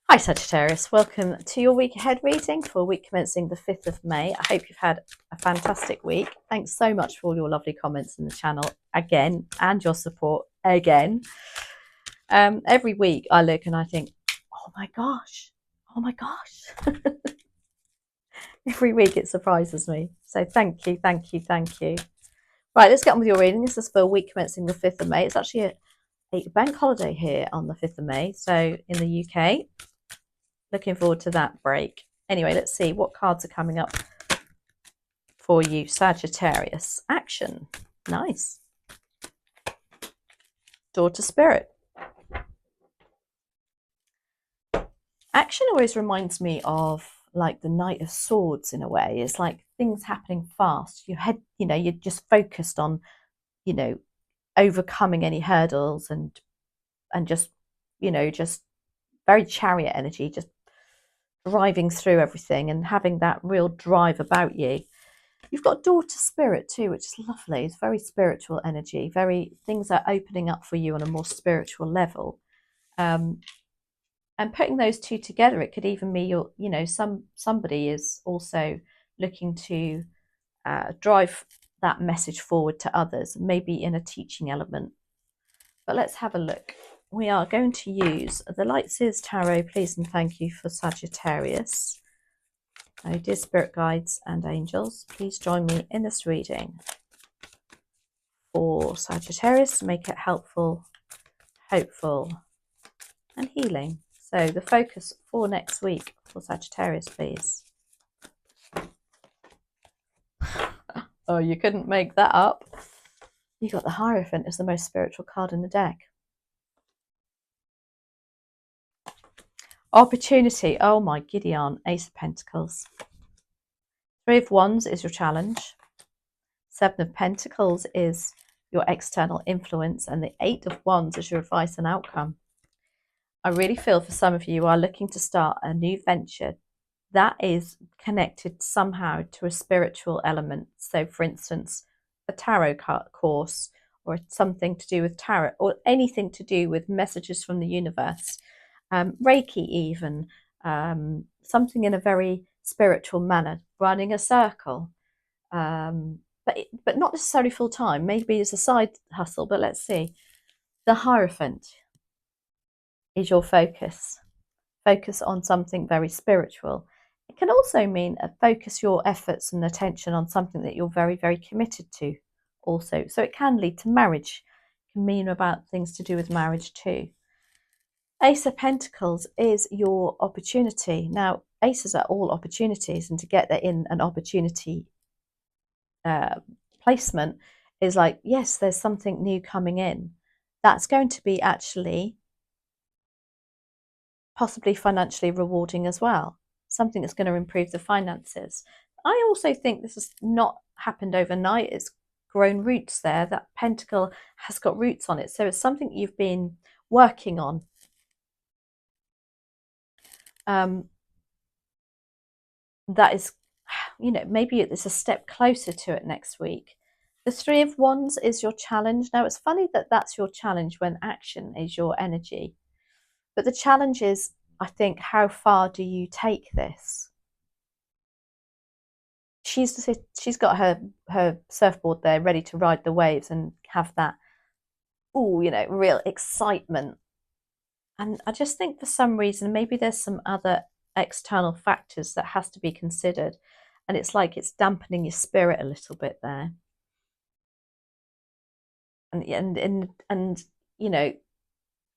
Hi Sagittarius, welcome to your week ahead reading for week commencing the 5th of May. I hope you've had a fantastic week. Thanks so much for all your lovely comments in the channel again and your support again. Every week I look and I think, oh my gosh. Every week it surprises me. So thank you. Right, let's get on with your reading. This is for week commencing the 5th of May. It's actually a bank holiday here on the 5th of May, so in the UK. Looking forward to that break. Anyway, let's see what cards are coming up for you, Sagittarius. Action. Nice. Daughter Spirit. Action always reminds me of like the Knight of Swords in a way. It's like things happening fast. Your head, you're just focused on, overcoming any hurdles and just, just very chariot energy, just driving through everything and having that real drive about you. You've got Daughter Spirit too, which is lovely. It's very spiritual energy. Things are opening up for you on a more spiritual level. And putting those two together, it could even mean somebody is also looking to drive that message forward to others, maybe in a teaching element. But let's have a look. We are going to use the Light Seers Tarot, please and thank you, for Sagittarius. Oh, dear spirit guides and angels, please join me in this reading for Sagittarius to make it helpful, hopeful and healing. So the focus for next week for Sagittarius, please. Oh, you couldn't make that up. You got the Hierophant as the most spiritual card in the deck. Opportunity. Oh my Gideon. Ace of Pentacles. Three of Wands is your challenge. Seven of Pentacles is your external influence. And the Eight of Wands is your advice and outcome. I really feel for some of you are looking to start a new venture that is connected somehow to a spiritual element. So for instance, a tarot course or something to do with tarot or anything to do with messages from the universe. Reiki even, something in a very spiritual manner, running a circle, but not necessarily full time. Maybe it's a side hustle, but let's see. The Hierophant is your focus. Focus on something very spiritual. It can also mean focus your efforts and attention on something that you're very, very committed to also. So it can lead to marriage. It can mean about things to do with marriage too. Ace of Pentacles is your opportunity. Now, aces are all opportunities, and to get that in an opportunity placement is like, yes, there's something new coming in. That's going to be actually possibly financially rewarding as well. Something that's going to improve the finances. I also think this has not happened overnight. It's grown roots there. That pentacle has got roots on it. So it's something you've been working on. That is, maybe it's a step closer to it next week. The Three of Wands is your challenge. Now, it's funny that that's your challenge when action is your energy. But the challenge is, I think, how far do you take this? She's got her surfboard there ready to ride the waves and have that, real excitement. And I just think for some reason, maybe there's some other external factors that has to be considered. And it's like it's dampening your spirit a little bit there. And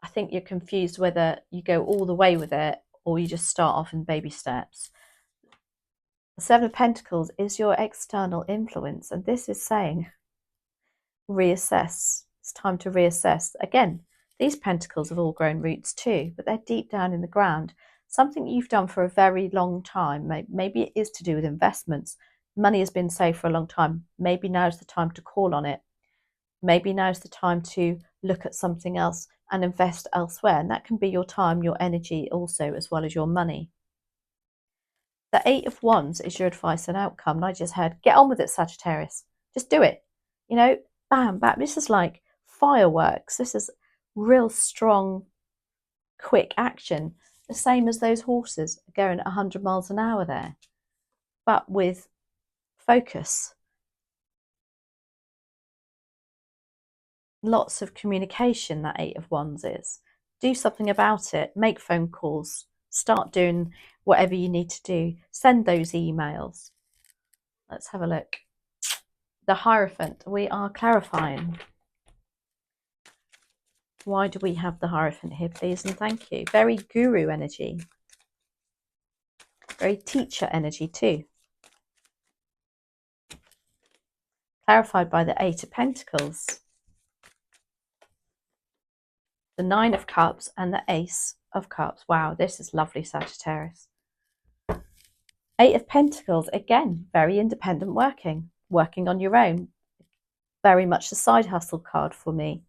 I think you're confused whether you go all the way with it or you just start off in baby steps. The Seven of Pentacles is your external influence, and this is saying reassess. It's time to reassess. Again, these pentacles have all grown roots too, but they're deep down in the ground. Something you've done for a very long time. Maybe it is to do with investments. Money has been saved for a long time. Maybe now's the time to call on it. Maybe now's the time to look at something else and invest elsewhere. And that can be your time, your energy also, as well as your money. The Eight of Wands is your advice and outcome. And I just heard, get on with it, Sagittarius. Just do it. Bam, bam. This is like fireworks. This is real strong, quick action. the same as those horses going at 100 miles an hour there, but with focus. Lots of communication, that Eight of Wands is. Do something about it. Make phone calls. Start doing whatever you need to do. Send those emails. Let's have a look. The Hierophant. We are clarifying. Why do we have the Hierophant here, please and thank you? Very guru energy. Very teacher energy too. Clarified by the Eight of Pentacles. The Nine of Cups and the Ace of Cups. Wow, this is lovely, Sagittarius. Eight of Pentacles, again, very independent working on your own. Very much the side hustle card for me.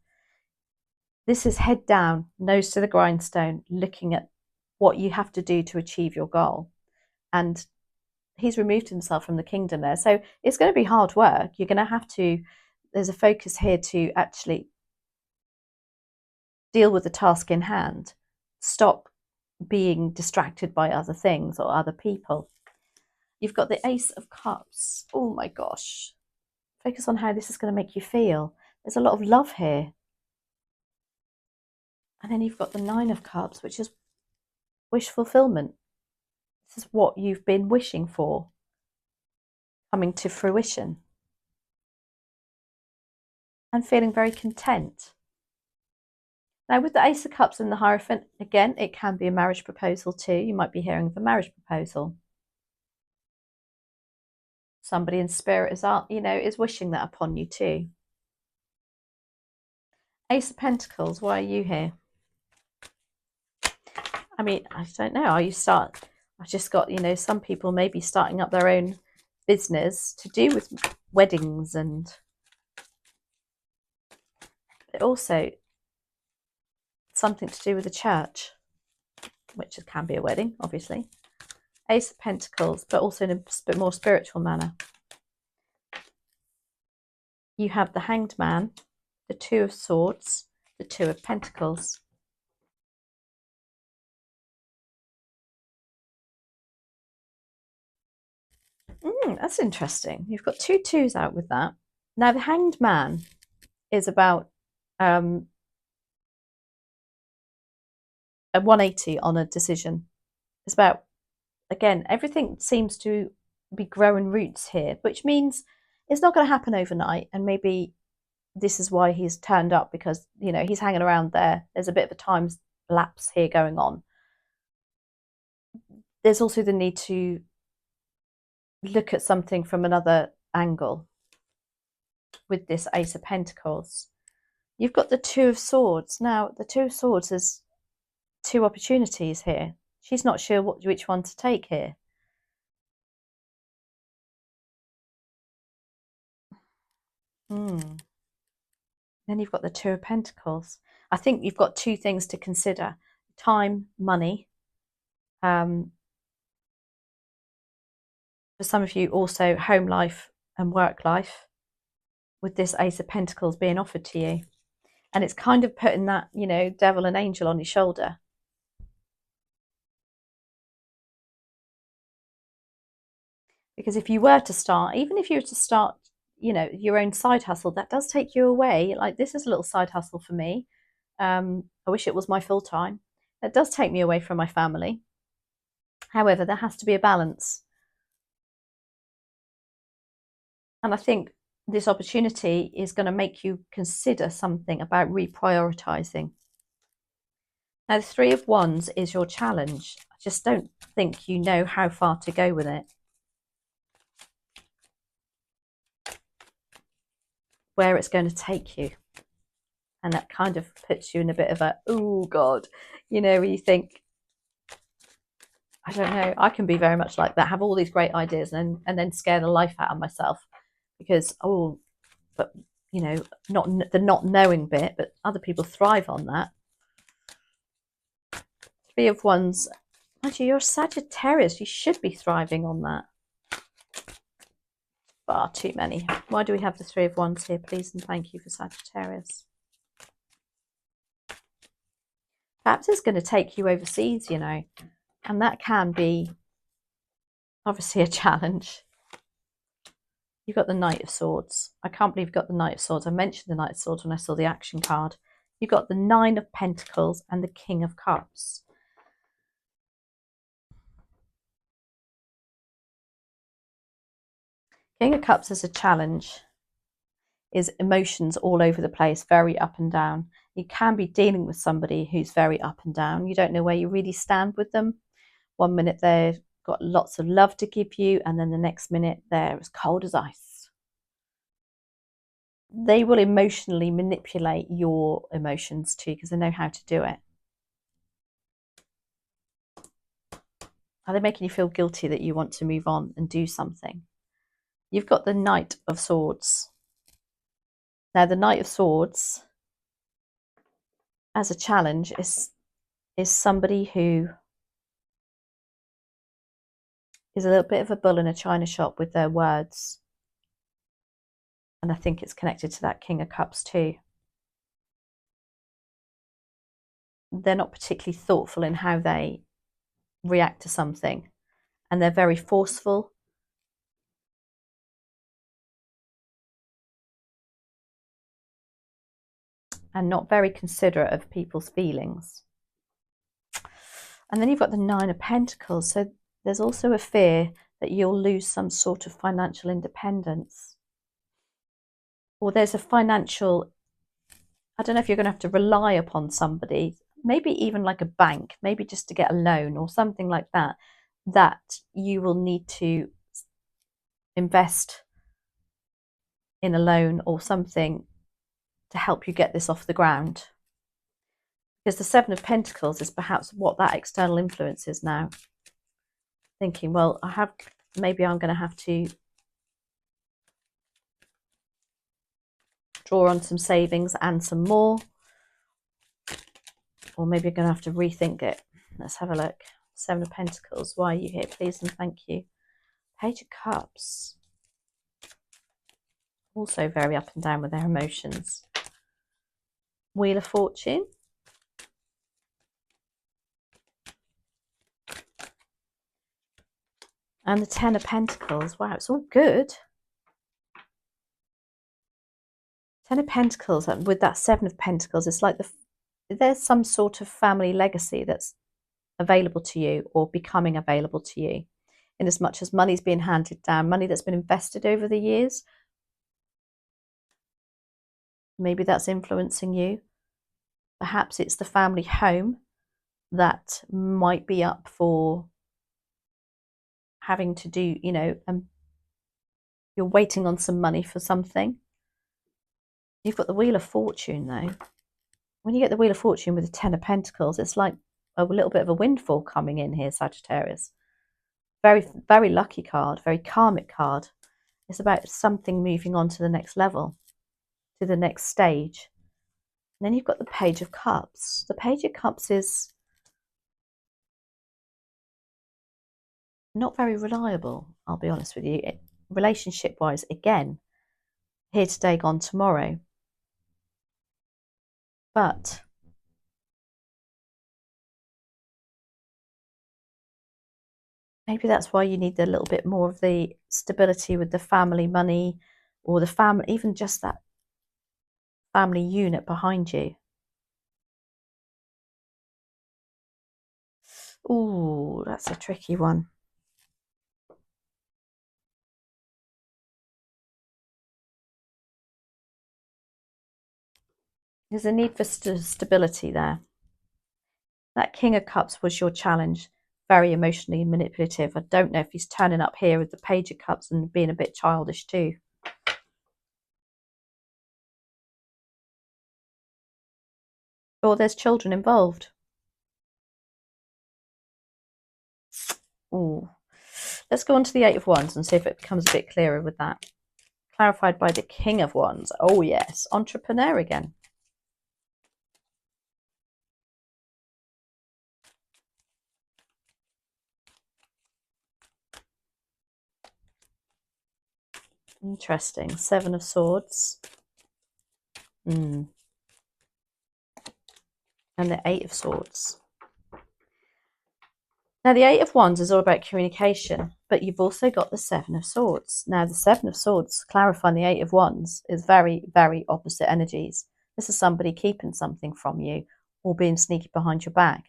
This is head down, nose to the grindstone, looking at what you have to do to achieve your goal. And he's removed himself from the kingdom there. So it's going to be hard work. You're going to have to, there's a focus here to actually deal with the task in hand. Stop being distracted by other things or other people. You've got the Ace of Cups. Oh my gosh. Focus on how this is going to make you feel. There's a lot of love here. And then you've got the Nine of Cups, which is wish fulfillment. This is what you've been wishing for coming to fruition. And feeling very content. Now with the Ace of Cups and the Hierophant, again, it can be a marriage proposal too. You might be hearing of a marriage proposal. Somebody in spirit is, is wishing that upon you too. Ace of Pentacles, why are you here? I mean, I don't know. I've just got, some people may be starting up their own business to do with weddings, and also something to do with the church, which can be a wedding, obviously. Ace of Pentacles, but also in a bit more spiritual manner. You have the Hanged Man, the Two of Swords, the Two of Pentacles. That's interesting. You've got two twos out with that. Now, the Hanged Man is about a 180 on a decision. It's about, again, everything seems to be growing roots here, which means it's not going to happen overnight. And maybe this is why he's turned up, because, he's hanging around there. There's a bit of a time lapse here going on. There's also the need to look at something from another angle with this Ace of Pentacles. You've got the Two of Swords. Now, the Two of Swords is two opportunities here. She's not sure which one to take here. Then you've got the Two of Pentacles. I think you've got two things to consider. Time, money. For some of you, also home life and work life, with this Ace of Pentacles being offered to you. And it's kind of putting that, devil and angel on your shoulder. Because if you were to start, even if you were to start, your own side hustle, that does take you away. Like, this is a little side hustle for me. I wish it was my full time. That does take me away from my family. However, there has to be a balance. And I think this opportunity is going to make you consider something about reprioritizing. Now, the Three of Wands is your challenge. I just don't think you know how far to go with it. Where it's going to take you. And that kind of puts you in a bit of a, oh God, where you think, I don't know, I can be very much like that, have all these great ideas and then scare the life out of myself. Because, but, not the not knowing bit, but other people thrive on that. Three of Wands. Actually, you're a Sagittarius. You should be thriving on that. Far too many. Why do we have the Three of Wands here, please? And thank you for Sagittarius. Perhaps it's going to take you overseas, you know, and that can be obviously a challenge. You've got the Knight of Swords. I can't believe you've got the Knight of Swords. I mentioned the Knight of Swords when I saw the action card. You've got the Nine of Pentacles and the King of Cups. King of Cups is a challenge, is emotions all over the place, very up and down. You can be dealing with somebody who's very up and down. You don't know where you really stand with them. One minute they've got lots of love to give you, and then the next minute they're as cold as ice. They will emotionally manipulate your emotions too, because they know how to do it. Are they making you feel guilty that you want to move on and do something? You've got the Knight of Swords. Now, the Knight of Swords, as a challenge, is somebody who is a little bit of a bull in a china shop with their words. And I think it's connected to that King of Cups too. They're not particularly thoughtful in how they react to something. And they're very forceful. And not very considerate of people's feelings. And then you've got the Nine of Pentacles. So there's also a fear that you'll lose some sort of financial independence. Or there's a financial, I don't know if you're going to have to rely upon somebody, maybe even like a bank, maybe just to get a loan or something like that, that you will need to invest in a loan or something to help you get this off the ground. Because the Seven of Pentacles is perhaps what that external influence is now. Thinking, well, maybe I'm going to have to draw on some savings and some more. Or maybe you're going to have to rethink it. Let's have a look. Seven of Pentacles. Why are you here? Please and thank you. Page of Cups. Also very up and down with their emotions. Wheel of Fortune. And the Ten of Pentacles. Wow, it's all good. Ten of Pentacles with that Seven of Pentacles. It's like there's some sort of family legacy that's available to you or becoming available to you. In as much as money's being handed down, money that's been invested over the years. Maybe that's influencing you. Perhaps it's the family home that might be up for having to do, you know, you're waiting on some money for something. You've got the Wheel of Fortune though. When you get the Wheel of Fortune with the Ten of Pentacles, it's like a little bit of a windfall coming in here, Sagittarius. Very, very lucky card, very karmic card. It's about something moving on to the next level, to the next stage. And then you've got the Page of Cups. The Page of Cups is not very reliable, I'll be honest with you. Relationship-wise, again, here today, gone tomorrow. But maybe that's why you need a little bit more of the stability with the family money, or the family, even just that family unit behind you. Ooh, that's a tricky one. There's a need for stability there. That King of Cups was your challenge. Very emotionally manipulative. I don't know if he's turning up here with the Page of Cups and being a bit childish too. Or there's children involved. Ooh. Let's go on to the Eight of Wands and see if it becomes a bit clearer with that. Clarified by the King of Wands. Oh yes, entrepreneur again. Interesting. Seven of Swords. And and the Eight of Swords. Now, the Eight of Wands is all about communication, but you've also got the Seven of Swords. Now, the Seven of Swords, clarifying the Eight of Wands, is very, very opposite energies. This is somebody keeping something from you or being sneaky behind your back.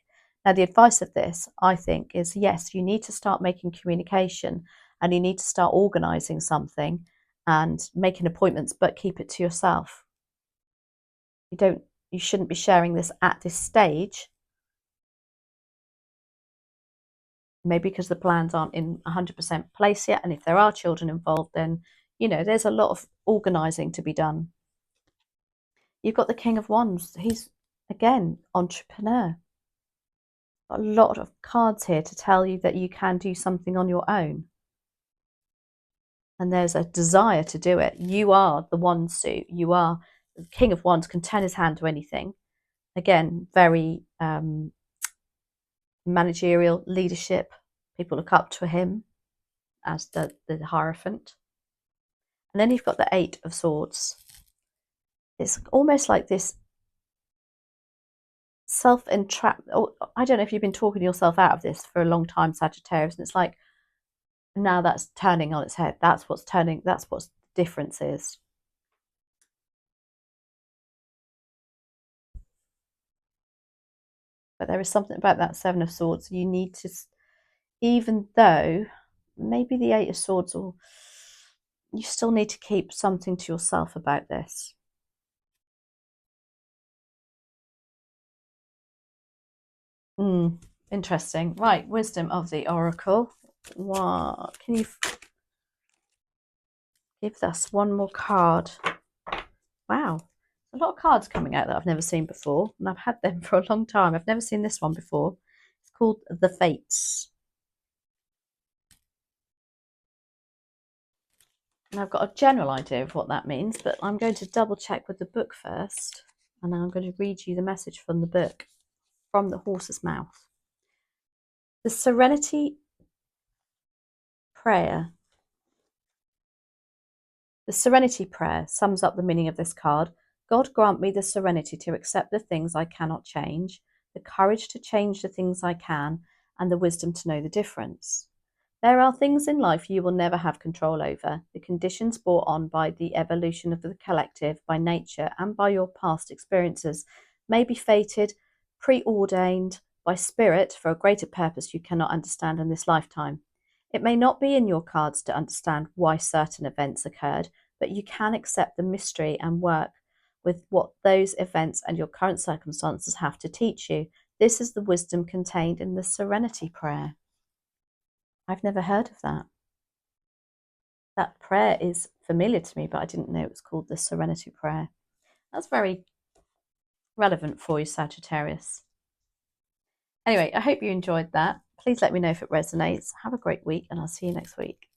Now, the advice of this, I think, is yes, you need to start making communication and you need to start organising something and making appointments, but keep it to yourself. You shouldn't be sharing this at this stage. Maybe because the plans aren't in 100% place yet. And if there are children involved, then, there's a lot of organising to be done. You've got the King of Wands. He's, again, entrepreneur. Got a lot of cards here to tell you that you can do something on your own. And there's a desire to do it. You are the wand suit. You are the King of Wands, can turn his hand to anything. Again, very managerial leadership. People look up to him as the Hierophant. And then you've got the Eight of Swords. It's almost like this self-entrap. I don't know if you've been talking yourself out of this for a long time, Sagittarius, and it's like now that's turning on its head. That's what the difference is. But there is something about that Seven of Swords. You need to, even though maybe the Eight of Swords, or you still need to keep something to yourself about this. Interesting. Right, wisdom of the Oracle. What can you give us? One more card. Wow, a lot of cards coming out that I've never seen before, and I've had them for a long time. I've never seen this one before. It's called The Fates. And I've got a general idea of what that means, but I'm going to double check with the book first, and then I'm going to read you the message from the book, from the horse's mouth. The Serenity Prayer. The Serenity Prayer sums up the meaning of this card. God grant me the serenity to accept the things I cannot change, the courage to change the things I can, and the wisdom to know the difference. There are things in life you will never have control over. The conditions brought on by the evolution of the collective, by nature, and by your past experiences may be fated, preordained by spirit for a greater purpose you cannot understand in this lifetime. It may not be in your cards to understand why certain events occurred, but you can accept the mystery and work with what those events and your current circumstances have to teach you. This is the wisdom contained in the Serenity Prayer. I've never heard of that. That prayer is familiar to me, but I didn't know it was called the Serenity Prayer. That's very relevant for you, Sagittarius. Anyway, I hope you enjoyed that. Please let me know if it resonates. Have a great week, and I'll see you next week.